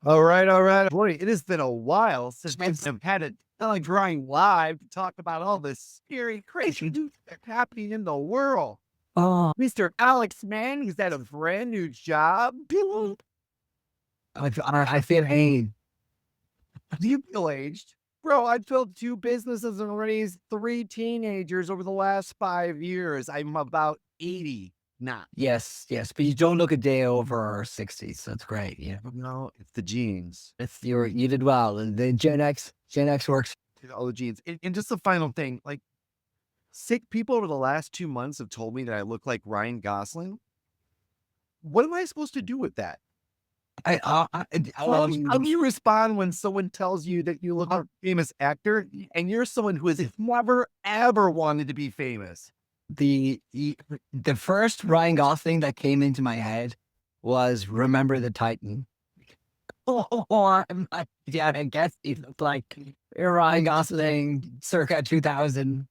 All right, all right. Boy, it has been a while since I've had a drawing live to talk about all this scary, crazy news that's happening in the world. Oh, Mr. Alex, man, he's at a brand new job. Do I feel pain. you feel aged? Bro, I built two businesses and raised three teenagers over the last 5 years. I'm about 80 now. Yes, yes, but you don't look a day over 60, so that's great. Yeah, No, it's the genes. you did well. And the Gen X works. All the genes. And just the final thing, like, sick people over the last 2 months have told me that I look like Ryan Gosling. What am I supposed to do with that? How do you respond when someone tells you that you look like a famous actor and you're someone who has never, ever wanted to be famous? The first Ryan Gosling that came into my head was Remember the Titan. Yeah, I guess he looked like Ryan Gosling circa 2000.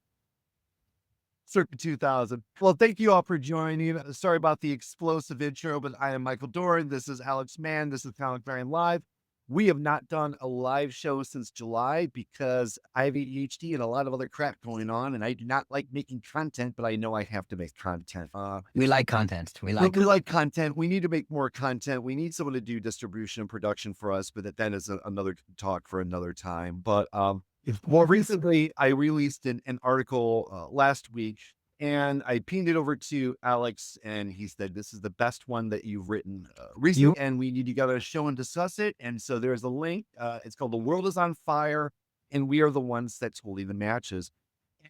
Circa 2000. Well, thank you all for joining. Sorry about the explosive intro, but I am Michael Doran. This is Alex Mann. This is Comic Variant Live. We have not done a live show since July because I have ADHD and a lot of other crap going on, and I do not like making content, but I know I have to make content. We like content. We like content. We need to make more content. We need someone to do distribution and production for us, but that then is another talk for another time. But more recently, I released an article last week, and I pinged it over to Alex, and he said, "This is the best one that you've written You recently, and we need to go to a show and discuss it." And so there's a link. It's called "The World Is on Fire, and We Are the Ones That's Holding the Matches."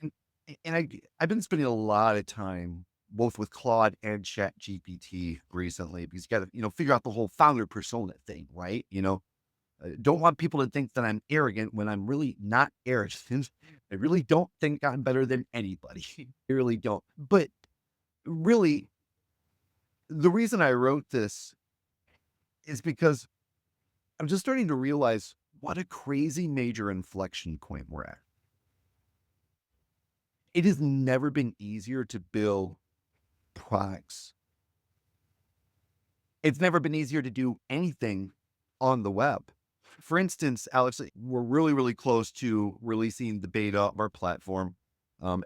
And I've been spending a lot of time both with Claude and Chat GPT recently because you got to figure out the whole founder persona thing, right? Don't want people to think that I'm arrogant when I'm really not arrogant. I really don't think I'm better than anybody. I really don't. But really, the reason I wrote this is because I'm just starting to realize what a crazy major inflection point we're at. It has never been easier to build products. It's never been easier to do anything on the web. For instance, Alex, we're really, really close to releasing the beta of our platform.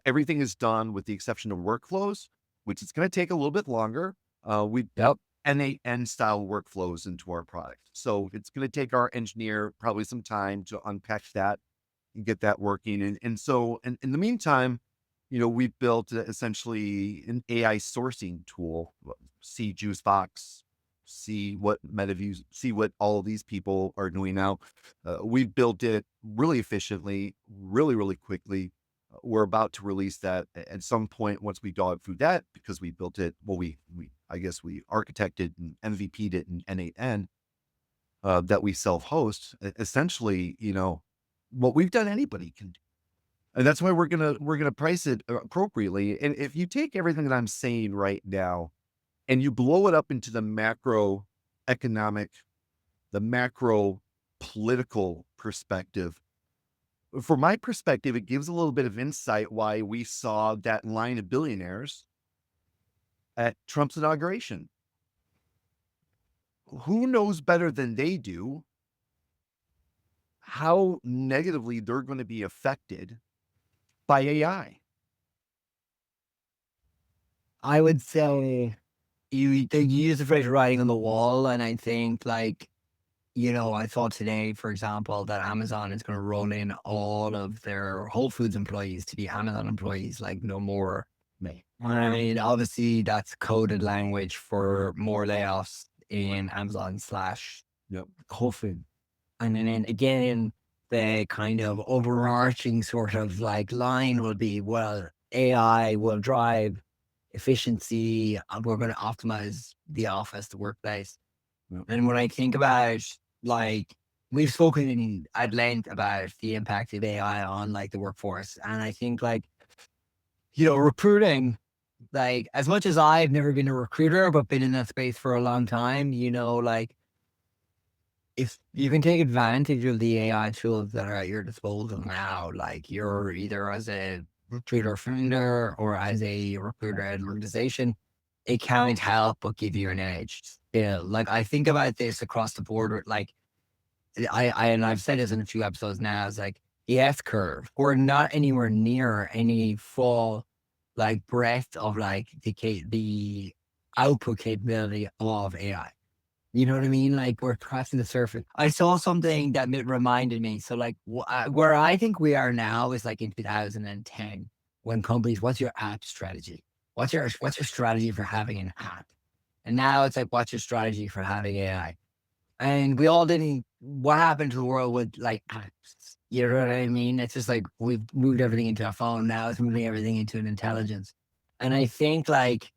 Everything is done with the exception of workflows, which is going to take a little bit longer. We Yep. N8N style workflows into our product. So it's going to take our engineer probably some time to unpack that and get that working. And so in the meantime, we've built essentially an AI sourcing tool, see Juicebox, see what MetaViews, see what all of these people are doing now. We've built it really efficiently, really, really quickly. We're about to release that at some point once we dog food that because we built it. Well, I guess we architected and MVP'd it in N8N that we self-host. Essentially, what we've done, anybody can do. And that's why we're gonna price it appropriately. And if you take everything that I'm saying right now and you blow it up into the macro economic, the macro political perspective, from my perspective, it gives a little bit of insight why we saw that line of billionaires at Trump's inauguration. Who knows better than they do how negatively they're going to be affected by AI? I would say they use the phrase writing on the wall, and I think I thought today, for example, that Amazon is going to roll in all of their Whole Foods employees to be Amazon employees, like no more. Me. I mean, obviously that's coded language for more layoffs in Amazon slash Yep. Whole Food. And then again, the kind of overarching sort of like line will be, well, AI will drive efficiency. And we're going to optimize the office, the workplace. Yep. And when I think about like, we've spoken at length about the impact of AI on like the workforce. And I think recruiting, like as much as I've never been a recruiter, but been in that space for a long time, if you can take advantage of the AI tools that are at your disposal now, like you're either as a recruiter founder or as a recruiter at an organization, it can't help but give you an edge. Yeah, like I think about this across the board. Like and I've said this in a few episodes now, it's like the S curve. We're not anywhere near any full like breadth of like the output capability of AI. You know what I mean? Like we're crossing the surface. I saw something that reminded me. So like where I think we are now is like in 2010 when companies, what's your app strategy? What's your strategy for having an app? And now it's like, what's your strategy for having AI? And we all didn't. What happened to the world with like apps? You know what I mean? It's just like we've moved everything into our phone. Now it's moving everything into an intelligence. And I think like,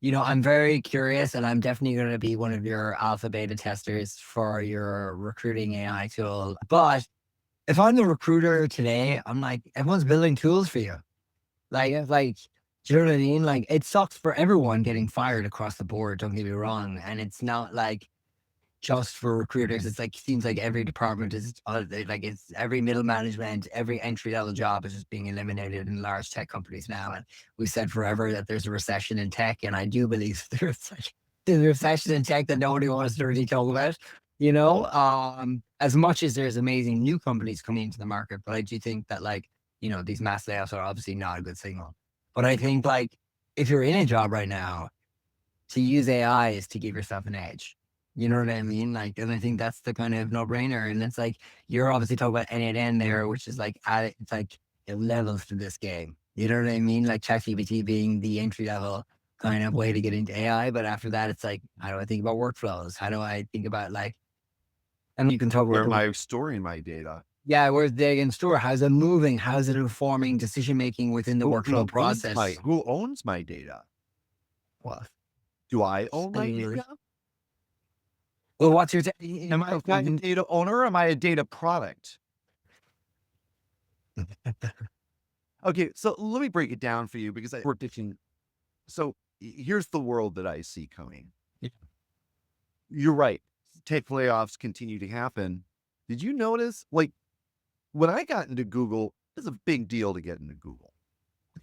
I'm very curious and I'm definitely going to be one of your alpha beta testers for your recruiting AI tool. But if I'm the recruiter today, I'm like, everyone's building tools for you. Like, do you know what I mean? Like it sucks for everyone getting fired across the board. Don't get me wrong. And it's not like just for recruiters. It's like seems like every department is like it's every middle management, every entry level job is just being eliminated in large tech companies now. And we said forever that there's a recession in tech, and I do believe there's a recession in tech that nobody wants to really talk about. As much as there's amazing new companies coming into the market, but I do think that like these mass layoffs are obviously not a good signal. But I think like if you're in a job right now, to use AI is to give yourself an edge. You know what I mean? Like, and I think that's the kind of no brainer. And it's like, you're obviously talking about N8N there, which is like, it's like it levels to this game. You know what I mean? Like ChatGPT being the entry level kind of way to get into AI. But after that, it's like, how do I think about workflows? How do I think about like, and you can talk Where about am I storing my data? yeah, where's the in store? How's it moving? How's it informing decision making within the workflow process? Who owns my data? Well, Do I own my really. data? Well, what's your Am I a data owner or am I a data product? Okay, so let me break it down for you because we're ditching. So here's the world that I see coming. Yeah. You're right. Tech layoffs continue to happen. Did you notice, like, when I got into Google, it was a big deal to get into Google.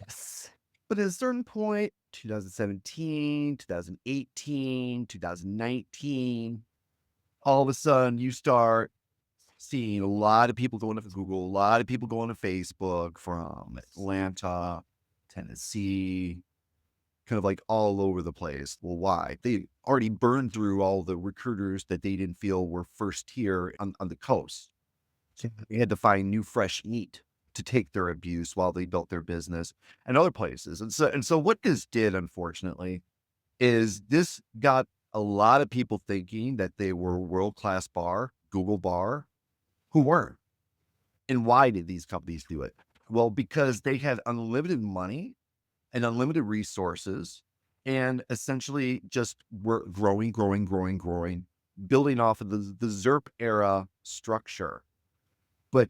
Yes. But at a certain point, 2017, 2018, 2019, all of a sudden you start seeing a lot of people going to Google, a lot of people going to Facebook from Atlanta, Tennessee, kind of like all over the place. Well, why? They already burned through all the recruiters that they didn't feel were first tier on the coast. So they had to find new, fresh meat to take their abuse while they built their business and other places. And so what this did, unfortunately, is this got a lot of people thinking that they were world-class Google bar, who weren't. And why did these companies do it? Well, because they had unlimited money and unlimited resources and essentially just were growing, building off of the ZERP era structure. But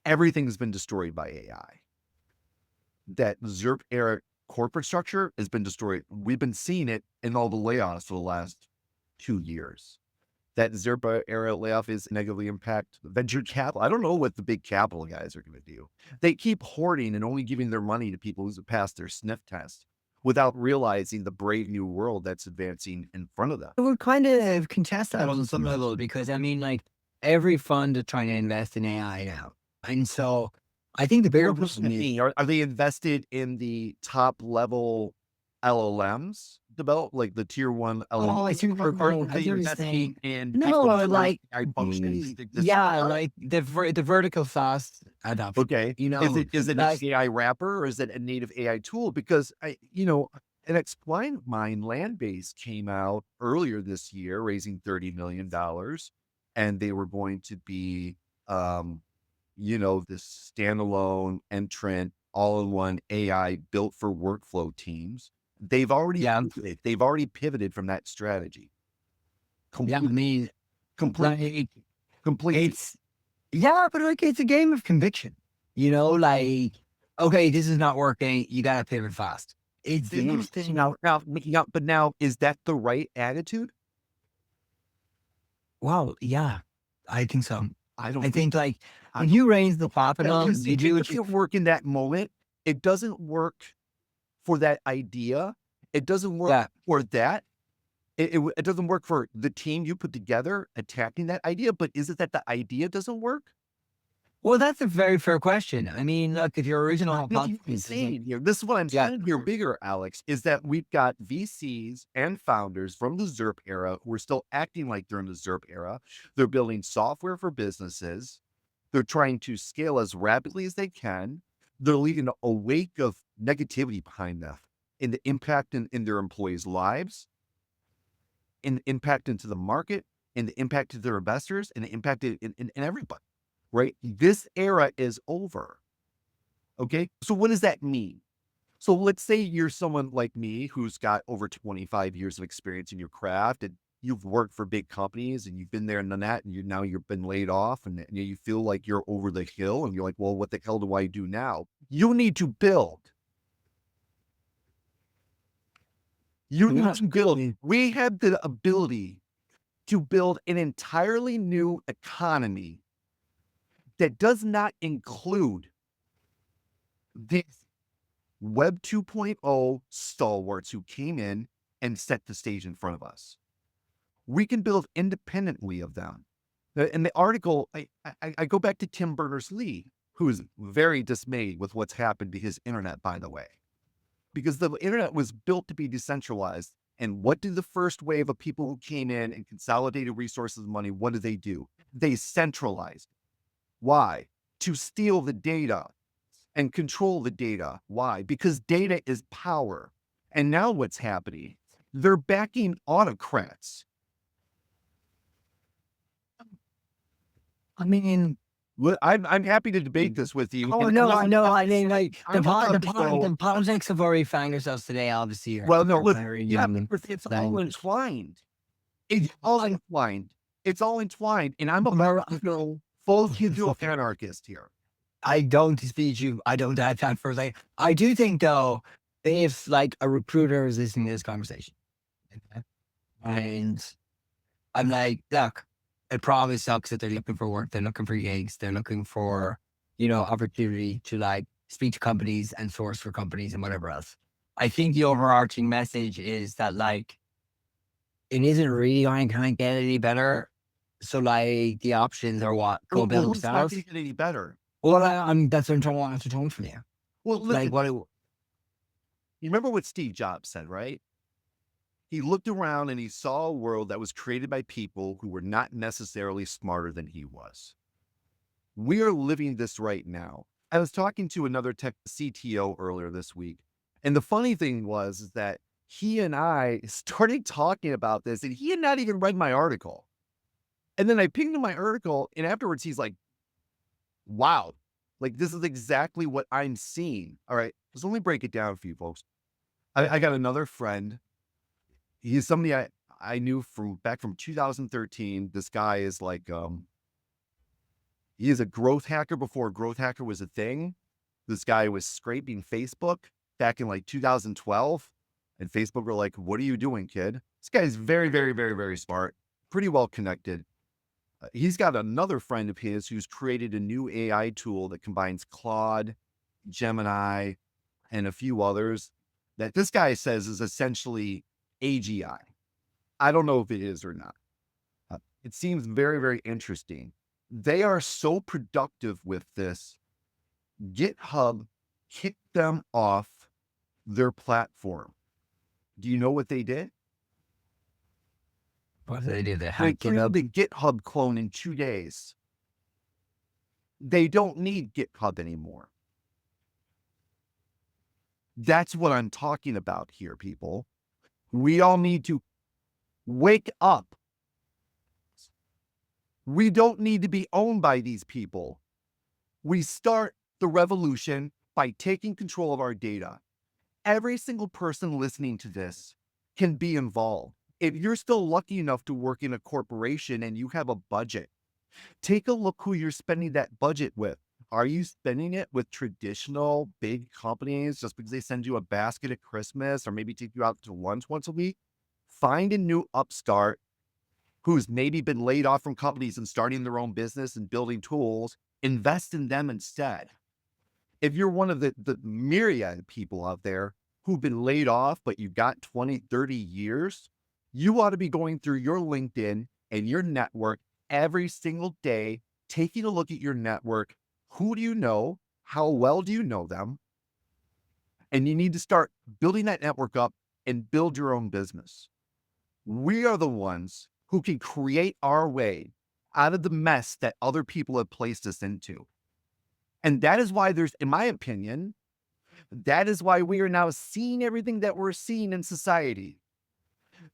everything's been destroyed by AI. That ZERP era corporate structure has been destroyed. We've been seeing it in all the layoffs for the last 2 years. That ZERP era layoff is negatively impact venture capital. I don't know what the big capital guys are going to do. They keep hoarding and only giving their money to people who pass their sniff test without realizing the brave new world that's advancing in front of them. It would kind of contest that on some level because I mean, like every fund is trying to invest in AI now, and so I think the bigger question is, Are they invested in the top level LLMs developed, like the tier one LLMs? oh, I see what Or you're are they saying. investing in No, people that like are functions? yeah, like the vertical fast adoption. Okay. Is it an like AI wrapper or is it a native AI tool? Because an Explain Mind land base came out earlier this year, raising $30 million, and they were going to be, this standalone entrant, all-in-one AI built for workflow teams. They've already yeah, they've already pivoted from that strategy. yeah. I mean, Completely, like completely. it's yeah, but like it's a game of conviction. Like okay, this is not working. You gotta pivot fast. It's interesting. But now, is that the right attitude? Well, yeah, I think so. I don't I think think like when you raise the capital, because you it do what you doesn't work in that moment. It doesn't work for that idea. It doesn't work yeah. for that. It doesn't work for the team you put together attacking that idea, but is it that the idea doesn't work? Well, that's a very fair question. I mean, look, if your original No, I'm hypothesis isn't saying here, this is what I'm yeah, saying here bigger, Alex, is that we've got VCs and founders from the ZERP era who are still acting like they're in the ZERP era. They're building software for businesses. They're trying to scale as rapidly as they can. They're leaving a wake of negativity behind them in the impact in their employees' lives, in the impact into the market, and the impact to their investors, and the impact in everybody, right? This era is over. Okay. So what does that mean? So let's say you're someone like me who's got over 25 years of experience in your craft and you've worked for big companies and you've been there and done that and you've been laid off and you feel like you're over the hill and you're like, well, what the hell do I do now? You need to build. You need to build. We have the ability to build an entirely new economy that does not include these Web 2.0 stalwarts who came in and set the stage in front of us. We can build independently of them. In the article, I go back to Tim Berners-Lee, who is very dismayed with what's happened to his internet, by the way, because the internet was built to be decentralized. And what did the first wave of people who came in and consolidated resources and money, what did they do? They centralized. Why? To steal the data and control the data. Why? Because data is power. And now what's happening? They're backing autocrats. I mean, I'm happy to debate this with you. oh And no, I listen, know. I mean, like I'm about to go. the politics of where we find ourselves today, obviously, Well, no, are look, very yeah, but it's all entwined. It's all entwined. It's all entwined. And I'm a full digital anarchist here. I don't dispute you. I don't have time for that. I do think though, if like a recruiter is listening to this conversation, okay, and I'm like, look, it probably sucks that they're looking for work, they're looking for gigs, they're looking for, opportunity to like speak to companies and source for companies and whatever else. I think the overarching message is that like it isn't really going to kind of get any better. So like the options are what go Well, build who's not themselves. going to get any better? Well, I'm that's what I'm trying to tone from you. Well, Like listen, what? you remember what Steve Jobs said, right? He looked around and he saw a world that was created by people who were not necessarily smarter than he was. We are living this right now. I was talking to another tech CTO earlier this week. And the funny thing was is that he and I started talking about this and he had not even read my article. And then I pinged him my article and afterwards he's like, wow, like this is exactly what I'm seeing. All right. So let me break it down for you folks. I got another friend. He's somebody I knew from back from 2013. This guy is like, he is a growth hacker before growth hacker was a thing. This guy was scraping Facebook back in like 2012. And Facebook were like, what are you doing, kid? This guy is very, very, very, very smart, pretty well connected. He's got another friend of his who's created a new AI tool that combines Claude, Gemini, and a few others that this guy says is essentially AGI. I don't know if it is or not. It seems very, very interesting. They are so productive with this. GitHub kicked them off their platform. Do you know what they did? What do they do? They They hack it up. created the GitHub clone in 2 days. They don't need GitHub anymore. That's what I'm talking about here, people. We all need to wake up. We don't need to be owned by these people. We start the revolution by taking control of our data. Every single person listening to this can be involved. If you're still lucky enough to work in a corporation and you have a budget, take a look who you're spending that budget with. Are you spending it with traditional big companies just because they send you a basket at Christmas or maybe take you out to lunch once a week? Find a new upstart who's maybe been laid off from companies and starting their own business and building tools. Invest in them instead. If you're one of the myriad people out there who've been laid off, but you've got 20, 30 years, You ought to be going through your LinkedIn and your network every single day, taking a look at your network. Who do you know? How well do you know them? And you need to start building that network up and build your own business. We are the ones who can create our way out of the mess that other people have placed us into. And that is why there's, in my opinion, that is why we are now seeing everything that we're seeing in society.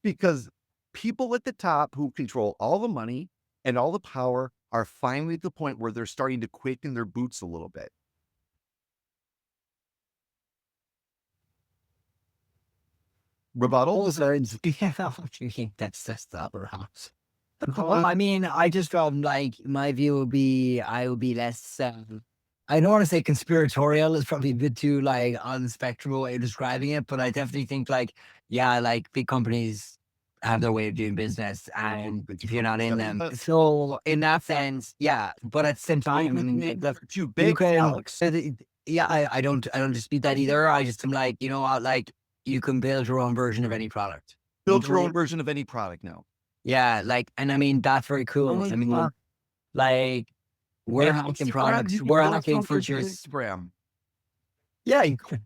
Because people at the top who control all the money and all the power are finally at the point where they're starting to quicken their boots a little bit. Rebuttal? Also, yeah, that's the upper house. Well, I mean, I just felt like my view would be I would be less. I don't want to say conspiratorial is probably a bit too like on the spectrum way of describing it, but I definitely think like yeah, like big companies have their way of doing business, and if you're not in them, so in that sense, yeah. But at the same time, I mean, Too you big, can. Alex. Yeah, I don't dispute that either. I just am like, you know what, like you can build your own version of any product. Build your own version of any product now. Yeah, like, and I mean, that's very cool. I mean, like, we're hacking products, we're hacking features. Instagram. Yeah,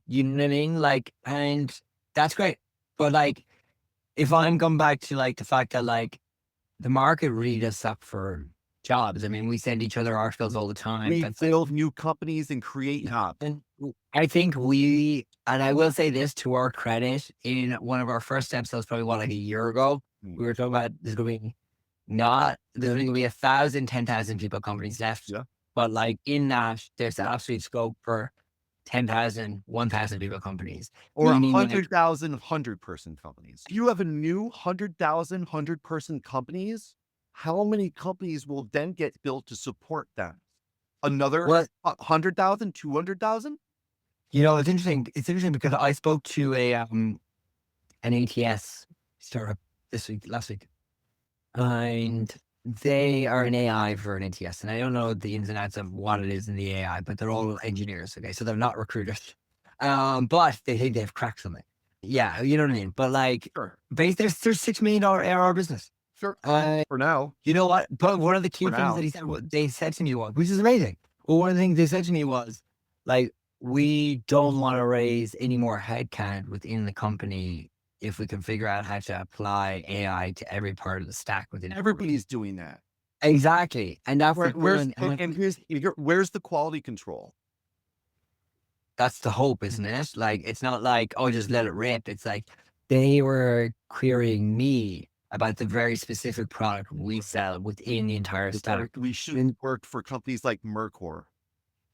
you know what I mean? Like, and that's great. But like, if I'm going back to like the fact that like the market really does suck for jobs. I mean, we send each other articles all the time. We build new companies and create jobs. And I think we, and I will say this to our credit, in one of our first episodes, probably what, like a year ago, we were talking about there's going to be there's going to be 1,000, 10,000 people companies left. Yeah. But like in that, there's absolute scope for 10,000, 1,000 people companies. Or Meaning, like, 100,000 100-person companies. If you have a new 100,000 100-person companies, how many companies will then get built to support them? Another Well- 100,000, 200,000? you know, it's interesting. It's interesting because I spoke to an ATS startup last week, and they are an AI for an ATS, and I don't know the ins and outs of what it is in the AI, but they're all engineers. Okay, so they're not recruiters, but they think they've cracked something. Yeah, you know what I mean. But like, Sure. there's $6 million ARR business. Sure. Uh, For now. You know what? But one of the key For things now. that he said, what they said to me was, which is amazing. Well, one of the things they said to me was, like, we don't want to raise any more headcount within the company if we can figure out how to apply AI to every part of the stack within Everybody's doing that. exactly. And that's the Where's the quality control? that's the hope, isn't it? Like, it's not like, oh, just let it rip. It's like they were querying me about the very specific product we sell within the entire stack. We shouldn't work for companies like Mercor.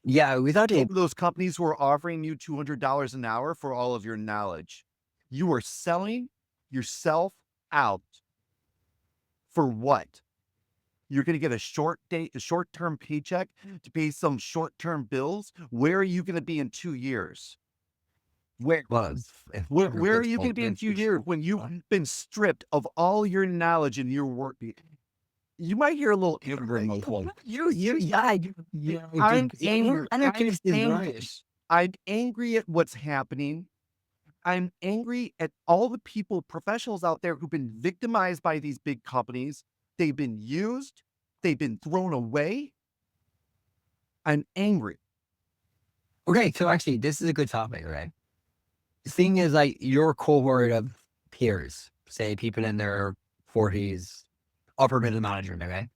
Yeah, we thought it. Those companies who are offering you $200 an hour for all of your knowledge. You are selling yourself out for what? You're going to get a short-term paycheck to pay some short-term bills. Where are you going to be in 2 years? Where are you going to be in 2 years when you've been stripped of all your knowledge and your work? You might hear a little I'm angry at what's happening. I'm angry at all the people, professionals out there who've been victimized by these big companies. They've been used. They've been thrown away. I'm angry. Okay, so actually, this is a good topic, right? The thing is, like, your cohort of peers, say people in their 40s, upper middle management, okay?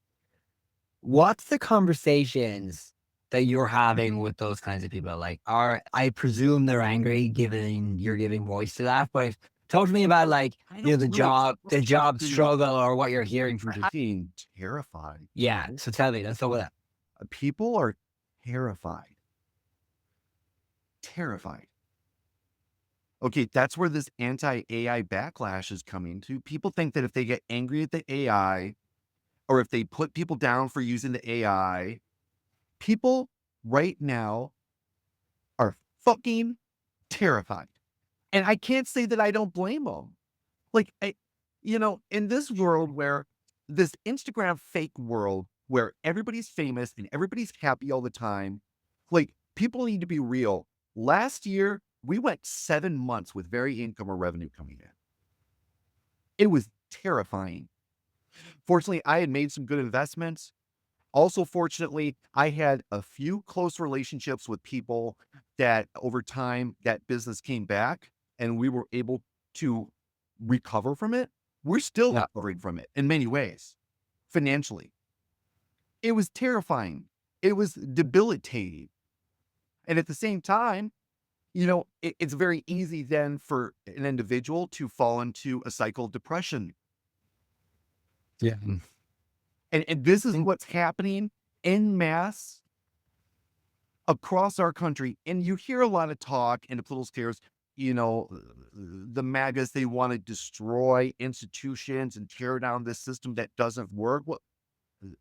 What's the conversations that you're having with those kinds of people? Like, I presume they're angry, given you're giving voice to that. But talk to me about, like, you know, the job struggle, or what you're hearing from people. Being terrified. Yeah, so tell me, let's talk about that. People are terrified. Terrified. Okay, that's where this anti-AI backlash is coming to. People think that if they get angry at the AI, or if they put people down for using the AI, people right now are fucking terrified. And I can't say that I don't blame them. Like, in this world where this Instagram fake world where everybody's famous and everybody's happy all the time, like, people need to be real. Last year, we went 7 months with very income or revenue coming in. It was terrifying. Fortunately, I had made some good investments. Also, fortunately, I had a few close relationships with people that over time that business came back and we were able to recover from it. We're still Yeah. recovering from it in many ways, financially. It was terrifying. It was debilitating. And at the same time, it's very easy then for an individual to fall into a cycle of depression. Yeah. And this is Think- what's happening en masse across our country. And you hear a lot of talk in the political spheres, the MAGAs, they want to destroy institutions and tear down this system that doesn't work. Well,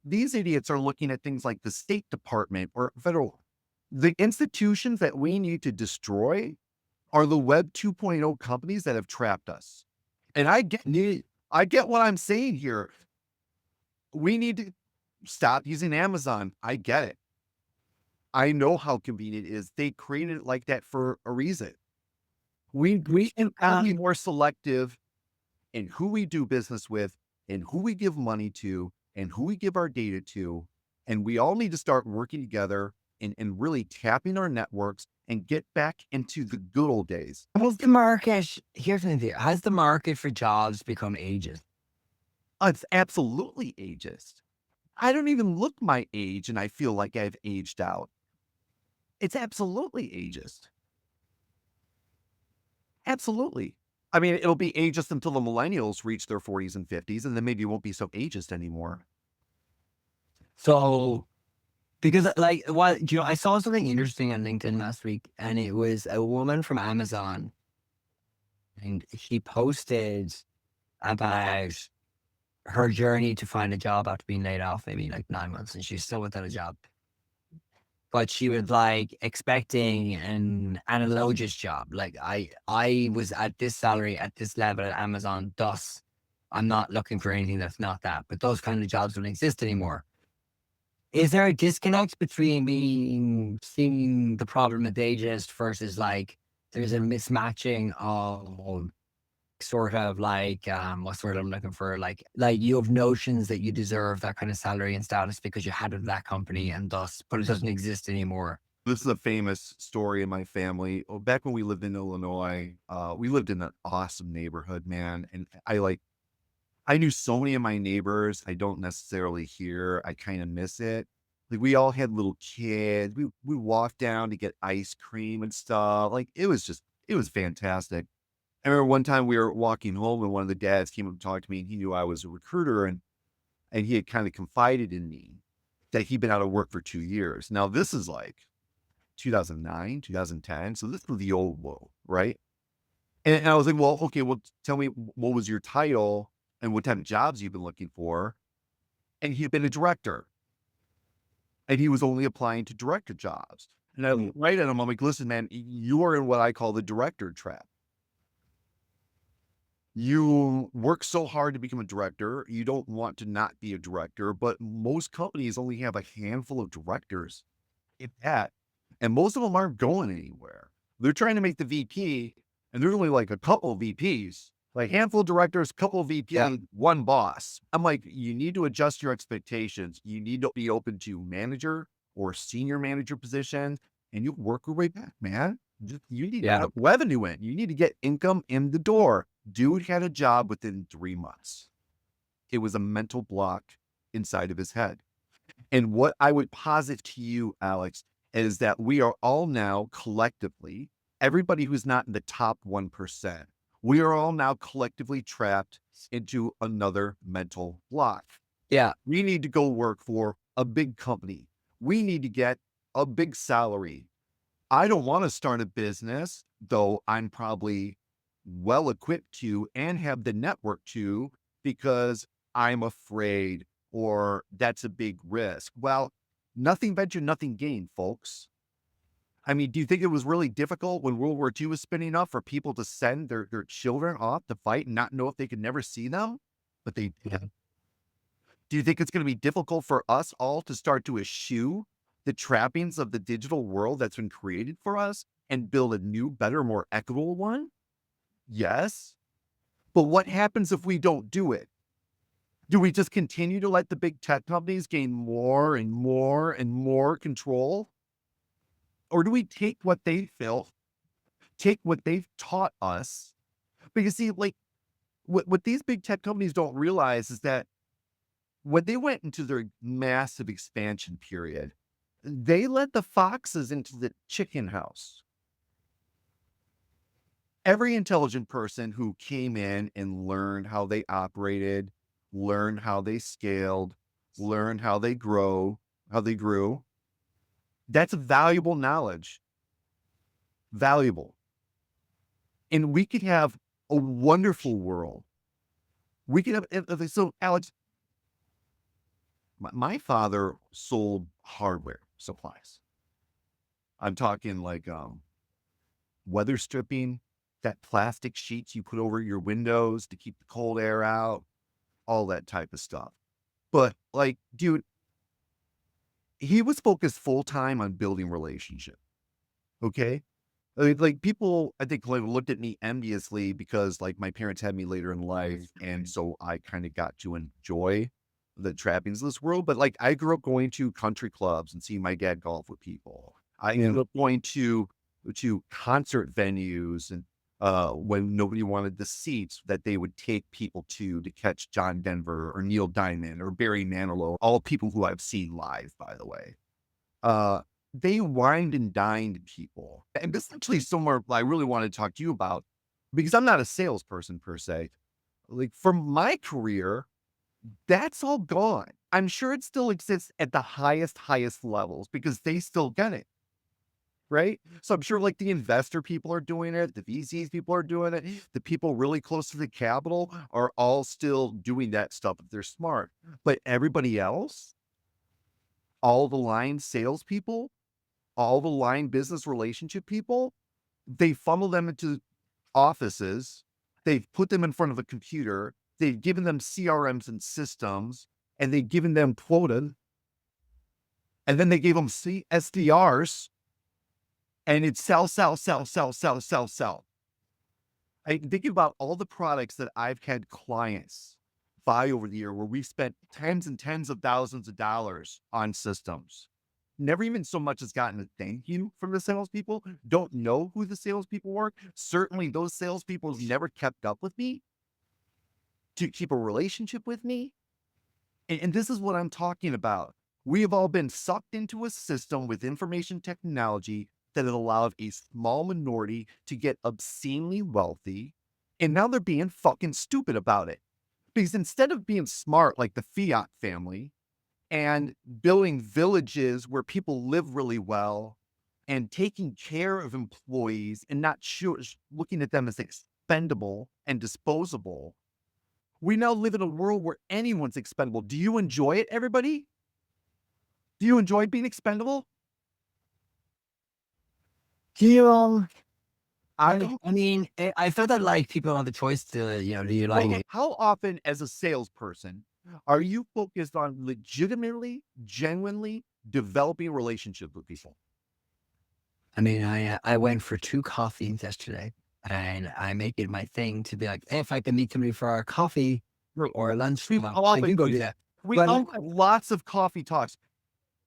these idiots are looking at things like the State Department or federal. The institutions that we need to destroy are the Web 2.0 companies that have trapped us. And I get what I'm saying here. We need to stop using Amazon. I get it. I know how convenient it is. They created it like that for a reason. We can be more selective in who we do business with and who we give money to and who we give our data to. And we all need to start working together and really tapping our networks and get back into the good old days. Has the market, here's the thing, has the market for jobs become ageist? It's absolutely ageist. I don't even look my age and I feel like I've aged out. It's absolutely ageist. Absolutely. I mean, it'll be ageist until the millennials reach their 40s and 50s, and then maybe it won't be so ageist anymore. So, because like, what, I saw something interesting on LinkedIn last week, and it was a woman from Amazon, and she posted about her journey to find a job after being laid off, maybe like 9 months, and she's still without a job. But she was like expecting an analogous job. Like I was at this salary at this level at Amazon, thus I'm not looking for anything that's not that. But those kind of jobs don't exist anymore. Is there a disconnect between being seeing the problem at ageist versus like there's a mismatching of sort of like what's the word I'm looking for? Like you have notions that you deserve that kind of salary and status because you had it at that company and thus but it doesn't exist anymore. This is a famous story in my family. Oh, back when we lived in Illinois, we lived in an awesome neighborhood, man. And I knew so many of my neighbors. I don't necessarily hear. I kind of miss it. Like we all had little kids. We walked down to get ice cream and stuff. Like it was fantastic. I remember one time we were walking home and one of the dads came up and talked to me and he knew I was a recruiter and he had kind of confided in me that he'd been out of work for 2 years. Now this is like 2009, 2010. So this was the old world, right? And I was like, well, okay, well, tell me what was your title and what type of jobs you've been looking for. And he'd been a director and he was only applying to director jobs. And I looked right at him. I'm like, listen, man, you are in what I call the director trap. You work so hard to become a director. You don't want to not be a director, but most companies only have a handful of directors, if that. And most of them aren't going anywhere. They're trying to make the VP, and there's only like a couple of VPs, like handful of directors, couple of VP, Yeah. one boss. I'm like, you need to adjust your expectations. You need to be open to manager or senior manager positions, and you work your way back, man. You need to Yeah. put revenue in. You need to get income in the door. Dude had a job within 3 months. It was a mental block inside of his head. And what I would posit to you, Alex, is that we are all now collectively, everybody who's not in the top 1%, we are all now collectively trapped into another mental block. Yeah. We need to go work for a big company. We need to get a big salary. I don't want to start a business, though I'm probably well equipped to and have the network to because I'm afraid or that's a big risk. Well, nothing venture, nothing gain, folks. I mean, do you think it was really difficult when World War II was spinning up for people to send their children off to fight and not know if they could never see them? But they Yeah. did. Do you think it's going to be difficult for us all to start to eschew the trappings of the digital world that's been created for us and build a new, better, more equitable one? Yes. But what happens if we don't do it? Do we just continue to let the big tech companies gain more and more and more control? Or do we take what they built, take what they've taught us? Because see, like what these big tech companies don't realize is that when they went into their massive expansion period, they let the foxes into the chicken house. Every intelligent person who came in and learned how they operated, learned how they scaled, learned how they grew, that's valuable knowledge. Valuable. And we could have a wonderful world. We could have, so Alex, my father sold hardware supplies. I'm talking like weather stripping, that plastic sheets you put over your windows to keep the cold air out, all that type of stuff. But like, dude, he was focused full time on building relationship. Okay. Like people, I think, like, looked at me enviously because like my parents had me later in life, and so I kind of got to enjoy the trappings of this world. But like, I grew up going to country clubs and seeing my dad golf with people. I ended up going to concert venues and when nobody wanted the seats that they would take people to catch John Denver or Neil Diamond or Barry Manilow, all people who I've seen live, by the way. Uh, they wined and dined people. And this is actually somewhere I really want to talk to you about because I'm not a salesperson per se. Like from my career, that's all gone. I'm sure it still exists at the highest levels because they still get it. Right. So I'm sure like the investor people are doing it, the VCs people are doing it, the people really close to the capital are all still doing that stuff if they're smart. But everybody else, all the line salespeople, all the line business relationship people, they funnel them into offices. They've put them in front of a computer. They've given them CRMs and systems, and they've given them quota. And then they gave them SDRs, and it's sell. I think about all the products that I've had clients buy over the year where we spent tens and tens of thousands of dollars on systems. Never even so much as gotten a thank you from the salespeople. Don't know who the salespeople were. Certainly, those salespeople never kept up with me to keep a relationship with me. And this is what I'm talking about. We have all been sucked into a system with information technology that has allowed a small minority to get obscenely wealthy. And now they're being fucking stupid about it. Because instead of being smart like the Fiat family and building villages where people live really well and taking care of employees and not looking at them as expendable and disposable, we now live in a world where anyone's expendable. Do you enjoy it, everybody? Do you enjoy being expendable? You know, I don't. I mean, I felt that like people have the choice to, do you like Well, it? how often as a salesperson are you focused on legitimately, genuinely developing relationships with people? I mean, I went for 2 coffees yesterday, and I make it my thing to be like, "Hey, if I can meet somebody for a coffee Right. or a lunch, We well, all I have do go do that." we But all have lots of coffee talks.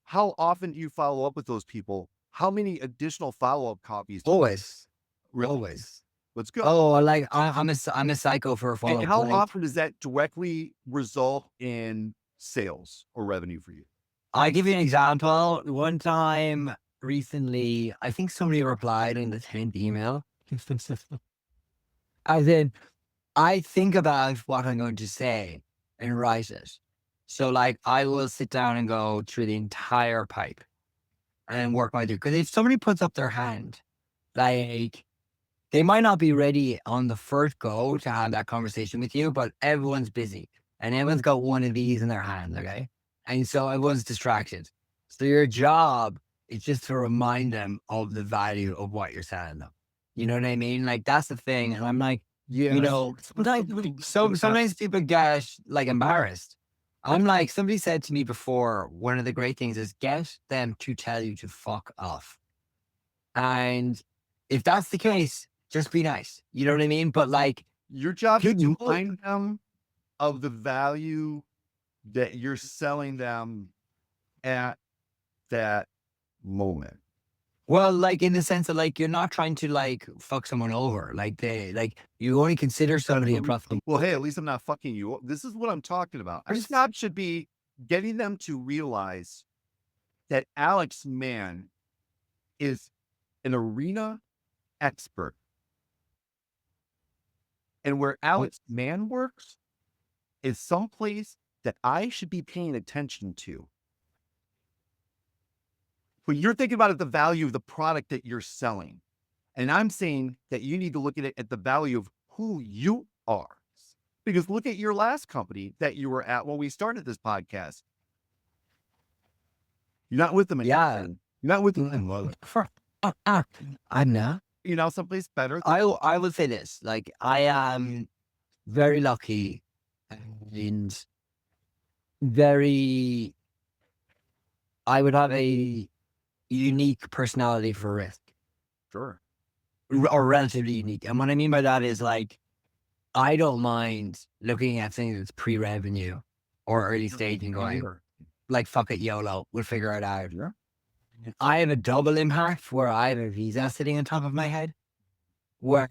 How often do you follow up with those people? How many additional follow-up coffees? always, Really? always. Let's go. Oh, I'm a psycho for a And follow-up. how Like, often does that directly result in sales or revenue for you? I give you an example. One time recently, I think somebody replied in the 10th email. As in, I think about what I'm going to say and write it. So, like, I will sit down and go through the entire pipe and work my do. Because if somebody puts up their hand, like, they might not be ready on the first go to have that conversation with you, but everyone's busy and everyone's got one of these in their hand. Okay. And so everyone's distracted. So your job is just to remind them of the value of what you're selling them. You know what I mean? Like, that's the thing. And I'm like, Yeah. sometimes people get like embarrassed. I'm like, somebody said to me before, one of the great things is get them to tell you to fuck off. And if that's the case, just be nice. You know what I mean? But like, Your job is Good to Lord. remind them of the value that you're selling them at that moment. Well, like in the sense of like you're not trying to like fuck someone over. Like you only consider somebody a profitable. Well, hey, at least I'm not fucking you. This is what I'm talking about. Our Person. job should be getting them to realize that Alex Mann is an arena expert. And where Alex Mann works is someplace that I should be paying attention to. But you're thinking about it, the value of the product that you're selling. And I'm saying that you need to look at it at the value of who you are. Because look at your last company that you were at when we started this podcast. You're not with them anymore. Yeah. You're not with them anymore. I'm not. You're now someplace better. I will say this. Like I am very lucky and very. I would have a unique personality for risk, Sure. or relatively unique. And what I mean by that is like I don't mind looking at things that's pre-revenue or early stage and going like fuck it, YOLO, we'll figure it out. Yeah. I have a double impact where I have a visa sitting on top of my head, where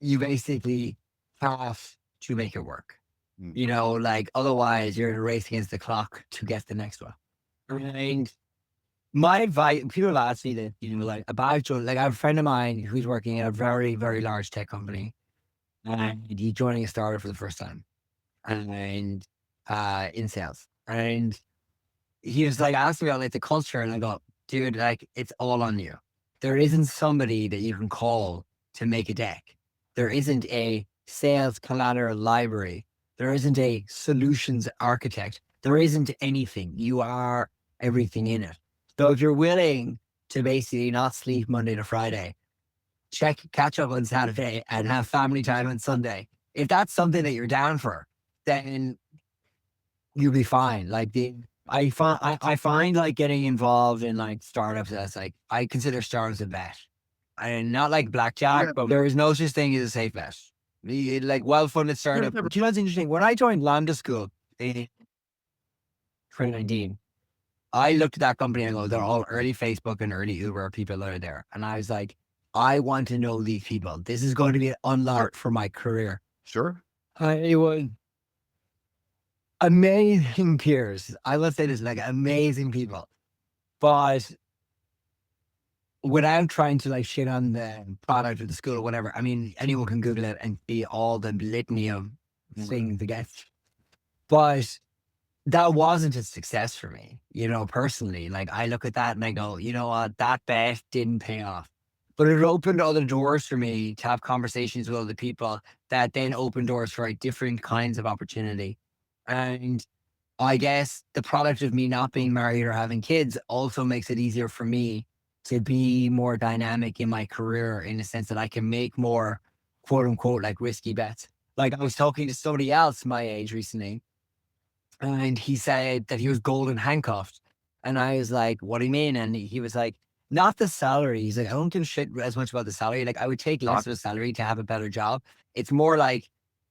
you basically have to make it work. You know, like otherwise you're in a race against the clock to get the next one. And my advice, people ask me that, you know, like about like I have a friend of mine who's working at a very, very large tech company, and he's joining a startup for the first time, and in sales. And he was like asking me about like the culture, and I go, dude, like it's all on you. There isn't somebody that you can call to make a deck. There isn't a sales collateral library. There isn't a solutions architect. There isn't anything. You are everything in it. So if you're willing to basically not sleep Monday to Friday, catch up on Saturday and have family time on Sunday, if that's something that you're down for, then you'll be fine. Like I find like getting involved in like startups as like I consider startups a bet. And not like blackjack, but there is no such thing as a safe bet. Like well-funded startup. Do you know what's interesting? When I joined Lambda School in 2019, I looked at that company and go, they're all early Facebook and early Uber people that are there. And I was like, I want to know these people. This is going to be an unlock for my career. Sure. I was amazing peers. I will say this, like amazing people. But without trying to like shit on the product or the school or whatever, I mean, anyone can Google it and see all the litany of things against. But that wasn't a success for me, you know, personally. Like I look at that and I go, you know what, that bet didn't pay off. But it opened other doors for me to have conversations with other people that then opened doors for like, different kinds of opportunity. And I guess the product of me not being married or having kids also makes it easier for me to be more dynamic in my career in the sense that I can make more quote unquote like risky bets. Like I was talking to somebody else my age recently, and he said that he was golden handcuffed. And I was like, what do you mean? And he was like, not the salary. He's like, I don't give a shit as much about the salary. Like I would take less of a salary to have a better job. It's more like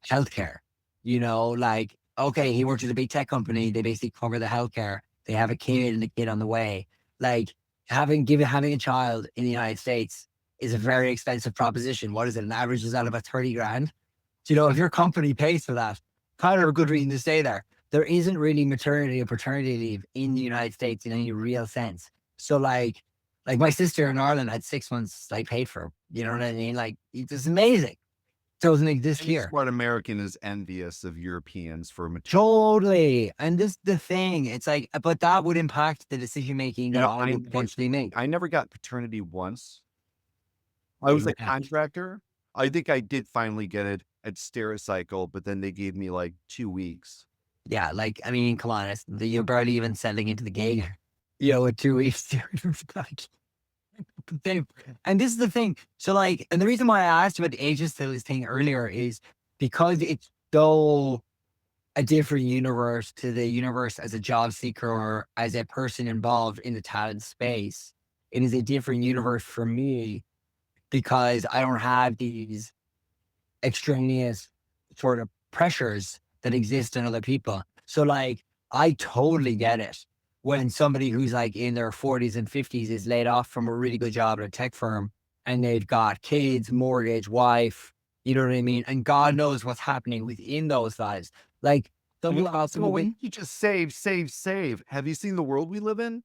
healthcare, you know, like, okay, he works at a big tech company. They basically cover the healthcare. They have a kid and a kid on the way. Like having a child in the United States is a very expensive proposition. What is it? An average is out about 30 grand. So, you know, if your company pays for that, kind of a good reason to stay there. There isn't really maternity or paternity leave in the United States in any real sense. So like my sister in Ireland had 6 months like paid for, you know what I mean? Like it's amazing. Doesn't exist Any here. smart American is envious of Europeans for material. Totally. And this is the thing. It's like, but that would impact the decision making that I would potentially make. I never got paternity once. I was a contractor. I think I did finally get it at Stericycle, but then they gave me like 2 weeks. Yeah, like I mean, come on, you're barely even settling into the gig. You know, with 2 weeks. And this is the thing. So like, and the reason why I asked about the ages thing earlier is because it's so a different universe to the universe as a job seeker or as a person involved in the talent space. It is a different universe for me because I don't have these extraneous sort of pressures that exist in other people. So like I totally get it when somebody who's like in their 40s and 50s is laid off from a really good job at a tech firm and they've got kids, mortgage, wife, you know what I mean? And God knows what's happening within those lives. Like someone else So when you just save, save, save, have you seen the world we live in?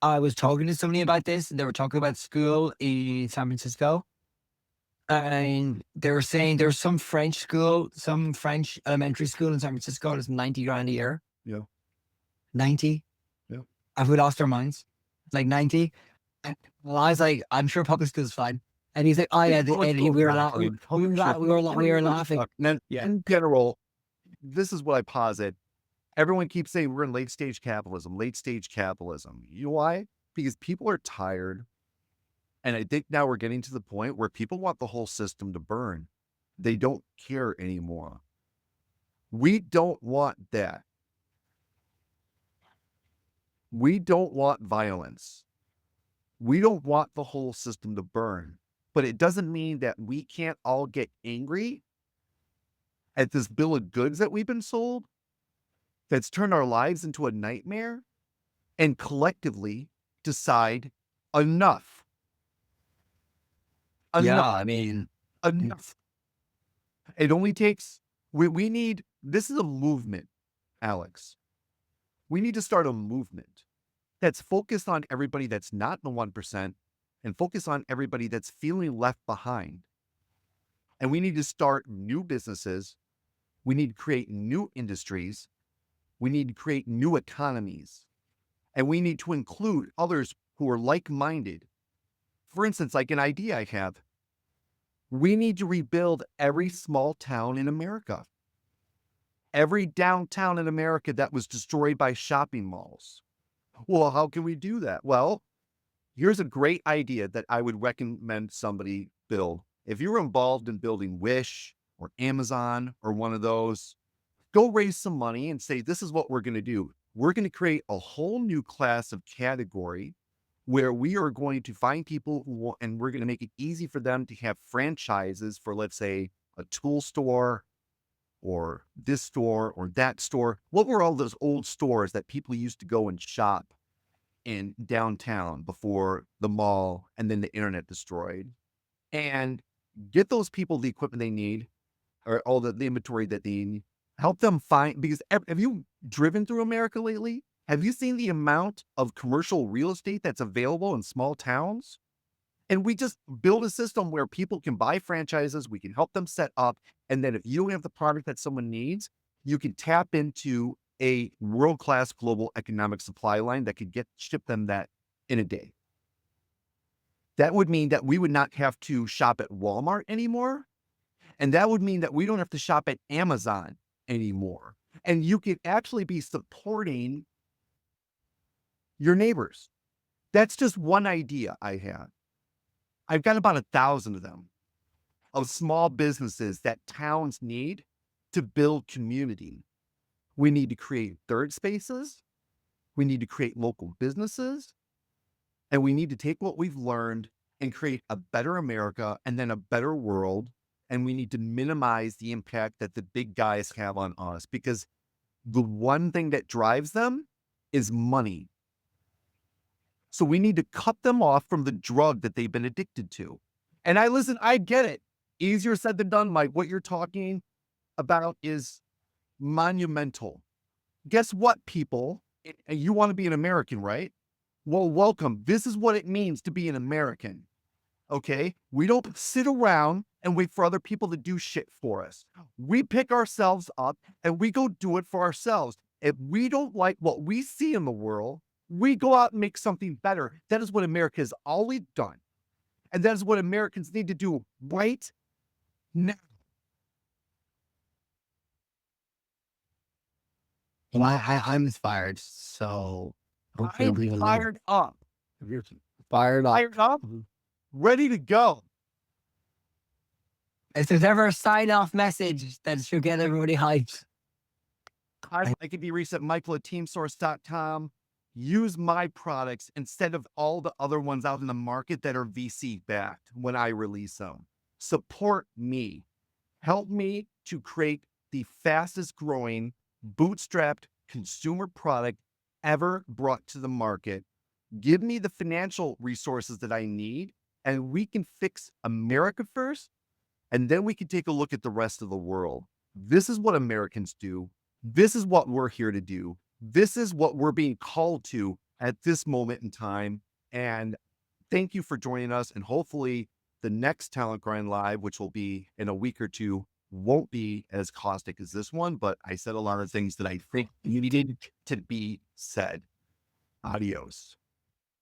I was talking to somebody about this, and they were talking about school in San Francisco, and they were saying there's some French school, some French elementary school in San Francisco that's 90 grand a year. Yeah. 90. Yeah. Have we lost our minds? Like 90. And well, I was like, I'm sure public school's fine. And he's like, oh yeah, we were laughing. We were laughing. Yeah. In general, this is what I posit. Everyone keeps saying we're in late stage capitalism, late stage capitalism. You know why? Because people are tired. And I think now we're getting to the point where people want the whole system to burn. They don't care anymore. We don't want that. We don't want violence. We don't want the whole system to burn. But it doesn't mean that we can't all get angry at this bill of goods that we've been sold that's turned our lives into a nightmare and collectively decide enough. Yeah, Enough. I mean, Enough. It only takes, we need, this is a movement, Alex. We need to start a movement that's focused on everybody that's not in the 1% and focus on everybody that's feeling left behind. And we need to start new businesses. We need to create new industries. We need to create new economies. And we need to include others who are like-minded. For instance, like an idea I have, we need to rebuild every small town in America. Every downtown in America that was destroyed by shopping malls. Well, how can we do that? Well, here's a great idea that I would recommend somebody build. If you're involved in building Wish or Amazon or one of those, go raise some money and say, this is what we're going to do. We're going to create a whole new class of category where we are going to find people who, and we're going to make it easy for them to have franchises for, let's say, a tool store or this store or that store. What were all those old stores that people used to go and shop in downtown before the mall and then the internet destroyed? And get those people the equipment they need or all the inventory that they need. Help them find, because have you driven through America lately? Have you seen the amount of commercial real estate that's available in small towns? And we just build a system where people can buy franchises, we can help them set up. And then if you don't have the product that someone needs, you can tap into a world-class global economic supply line that could ship them that in a day. That would mean that we would not have to shop at Walmart anymore. And that would mean that we don't have to shop at Amazon anymore. And you could actually be supporting your neighbors. That's just one idea I have. I've got about 1,000 of them, of small businesses that towns need to build community. We need to create third spaces. We need to create local businesses. And we need to take what we've learned and create a better America and then a better world. And we need to minimize the impact that the big guys have on us, because the one thing that drives them is money. So we need to cut them off from the drug that they've been addicted to. And I get it. Easier said than done, Mike. What you're talking about is monumental. Guess what, people? You want to be an American, right? Well, welcome. This is what it means to be an American. Okay? We don't sit around and wait for other people to do shit for us. We pick ourselves up and we go do it for ourselves. If we don't like what we see in the world, we go out and make something better. That is what America has always done. And that is what Americans need to do right now. well, I'm inspired. So hopefully I'm we will fired up. fired up. Fired up, ready to go. If there's ever a sign off message that should get everybody hyped, I could be reached at Michael at teamsource.com. Use my products instead of all the other ones out in the market that are VC backed when I release them. Support me. Help me to create the fastest growing bootstrapped consumer product ever brought to the market. Give me the financial resources that I need, and we can fix America first, and then we can take a look at the rest of the world. This is what Americans do. This is what we're here to do. This is what we're being called to at this moment in time. And thank you for joining us. And hopefully, the next Talent Grind Live, which will be in a week or two, won't be as caustic as this one. But I said a lot of things that I think needed to be said. Adios.